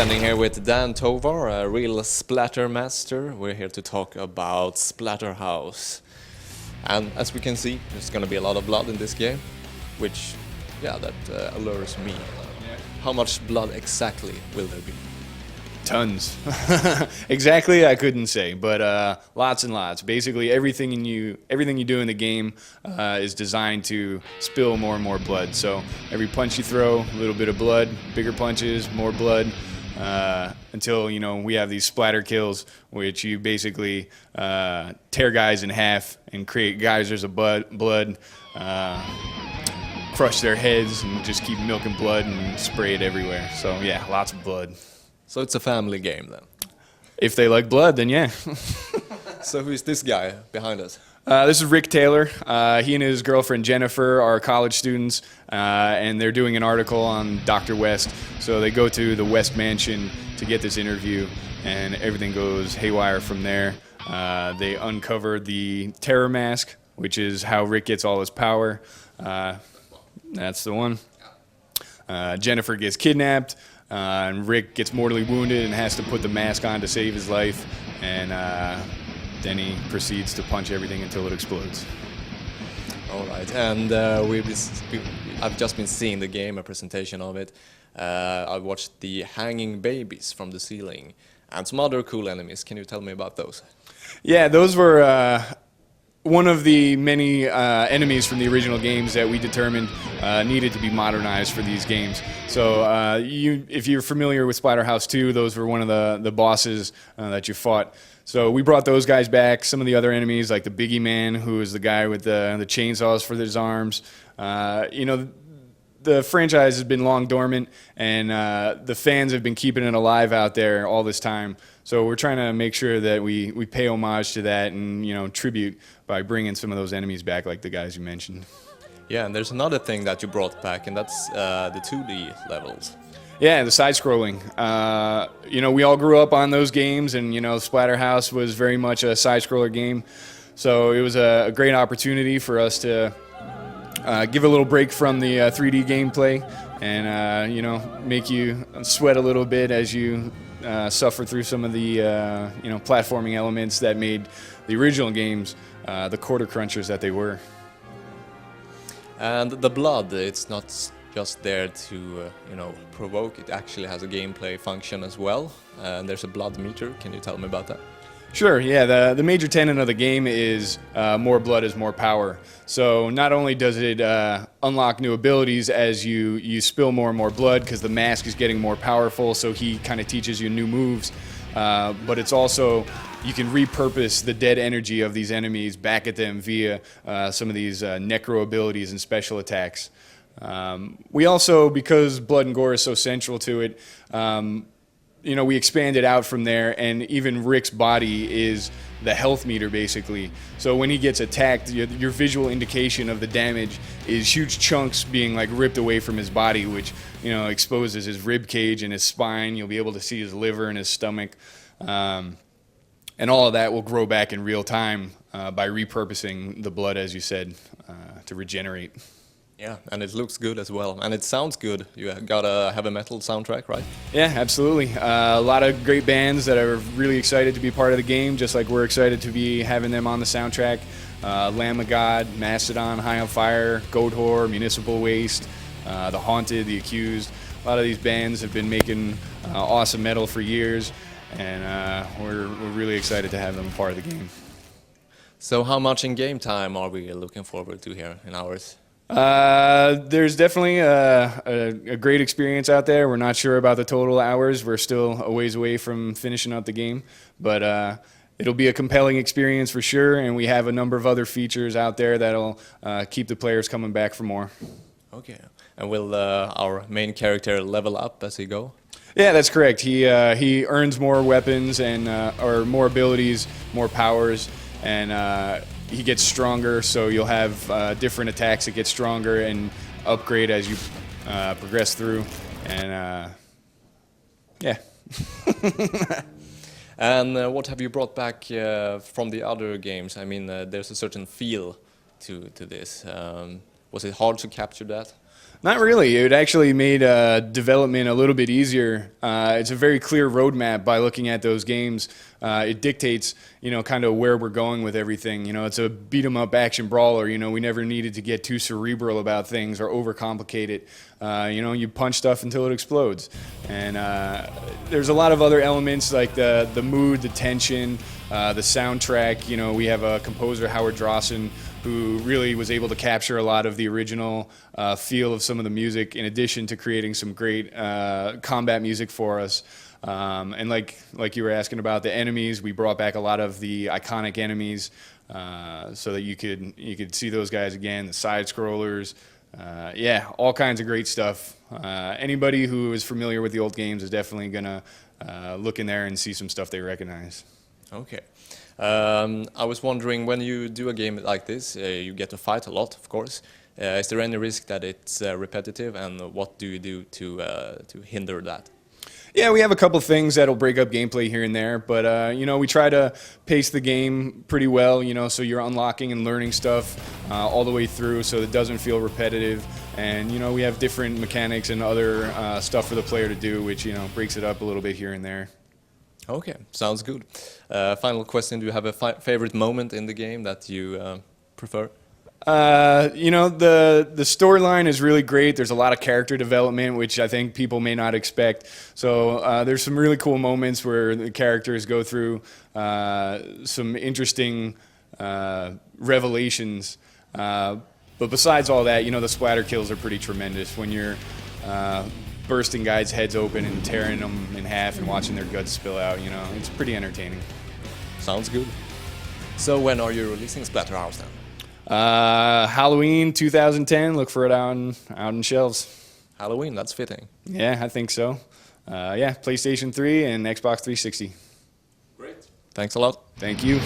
standing here with Dan Tovar, a real splatter master. We're here to talk about Splatterhouse. And as we can see, there's going to be a lot of blood in this game, which, yeah, that allures me. How much blood exactly will there be? Tons. Exactly, I couldn't say, but lots and lots. Basically, everything you do in the game is designed to spill more and more blood. So every punch you throw, a little bit of blood, bigger punches, more blood, until we have these splatter kills, which you basically tear guys in half and create geysers of blood. Crush their heads and just keep milking blood and spray it everywhere. So yeah, lots of blood. So it's a family game then? If they like blood, then yeah. So who is this guy behind us? This is Rick Taylor. He and his girlfriend Jennifer are college students, and they're doing an article on Dr. West. So they go to the West Mansion to get this interview, and everything goes haywire from there. They uncover the terror mask, which is how Rick gets all his power. That's the one. Jennifer gets kidnapped. And Rick gets mortally wounded and has to put the mask on to save his life. And then he proceeds to punch everything until it explodes. All right, and I've just been seeing the game, a presentation of it. I watched the hanging babies from the ceiling and some other cool enemies. Can you tell me about those? Yeah, those were one of the many enemies from the original games that we determined needed to be modernized for these games. So if you're familiar with Splatterhouse 2, those were one of the bosses that you fought. So we brought those guys back. Some of the other enemies, like the Biggie Man, who is the guy with the chainsaws for his arms. The franchise has been long dormant, and the fans have been keeping it alive out there all this time. So we're trying to make sure that we pay homage to that and tribute by bringing some of those enemies back, like the guys you mentioned. Yeah, and there's another thing that you brought back, and that's the 2D levels. Yeah, the side-scrolling. We all grew up on those games, and Splatterhouse was very much a side-scroller game. So it was a great opportunity for us to give a little break from the 3D gameplay, and make you sweat a little bit as you suffer through some of the platforming elements that made the original games the quarter crunchers that they were. And the blood, it's not just there to provoke. It actually has a gameplay function as well. And there's a blood meter. Can you tell me about that? Sure, yeah. The major tenet of the game is more blood is more power. So not only does it unlock new abilities as you spill more and more blood, because the mask is getting more powerful, so he kind of teaches you new moves, but it's also, you can repurpose the dead energy of these enemies back at them via some of these necro abilities and special attacks. We also, because blood and gore is so central to it, we expanded out from there, and even Rick's body is the health meter, basically. So when he gets attacked, your visual indication of the damage is huge chunks being ripped away from his body, which exposes his rib cage and his spine. You'll be able to see his liver and his stomach, and all of that will grow back in real time by repurposing the blood, as you said, to regenerate. Yeah, and it looks good as well, and it sounds good. You got a heavy metal soundtrack, right? Yeah, absolutely. A lot of great bands that are really excited to be part of the game, just like we're excited to be having them on the soundtrack. Lamb of God, Mastodon, High on Fire, Goat Whore, Municipal Waste, The Haunted, The Accused. A lot of these bands have been making awesome metal for years, and we're really excited to have them part of the game. So how much in game time are we looking forward to here in hours? There's definitely a great experience out there. We're not sure about the total hours. We're still a ways away from finishing up the game, but it'll be a compelling experience for sure, and we have a number of other features out there that'll keep the players coming back for more. Okay, and will our main character level up as he go? Yeah, that's correct. He earns more weapons and or more abilities, more powers, and he gets stronger, so you'll have different attacks that get stronger and upgrade as you progress through. And yeah. And what have you brought back from the other games? I mean, there's a certain feel to this. Was it hard to capture that? Not really. It actually made development a little bit easier. It's a very clear roadmap by looking at those games. It dictates, kind of where we're going with everything. It's a beat 'em up action brawler. We never needed to get too cerebral about things or overcomplicate it. You punch stuff until it explodes. And there's a lot of other elements like the mood, the tension, the soundtrack. We have a composer, Howard Drawson, who really was able to capture a lot of the original feel of some of the music, in addition to creating some great combat music for us. And like you were asking about the enemies, we brought back a lot of the iconic enemies so that you could see those guys again. The side scrollers, all kinds of great stuff. Anybody who is familiar with the old games is definitely gonna look in there and see some stuff they recognize. Okay. I was wondering, when you do a game like this, you get to fight a lot, of course. Is there any risk that it's repetitive, and what do you do to hinder that? Yeah, we have a couple things that'll break up gameplay here and there, but we try to pace the game pretty well, so you're unlocking and learning stuff all the way through, so it doesn't feel repetitive. And we have different mechanics and other stuff for the player to do, which breaks it up a little bit here and there. Okay, sounds good. Final question: do you have a favorite moment in the game that you prefer? The storyline is really great. There's a lot of character development, which I think people may not expect. So there's some really cool moments where the characters go through some interesting revelations. But besides all that, the splatter kills are pretty tremendous. When you're bursting guys' heads open and tearing them in half and watching their guts spill out, it's pretty entertaining. Sounds good. So when are you releasing Splatterhouse then? Halloween 2010. Look for it out in shelves. Halloween, that's fitting. Yeah, I think so. PlayStation 3 and Xbox 360. Great. Thanks a lot. Thank you.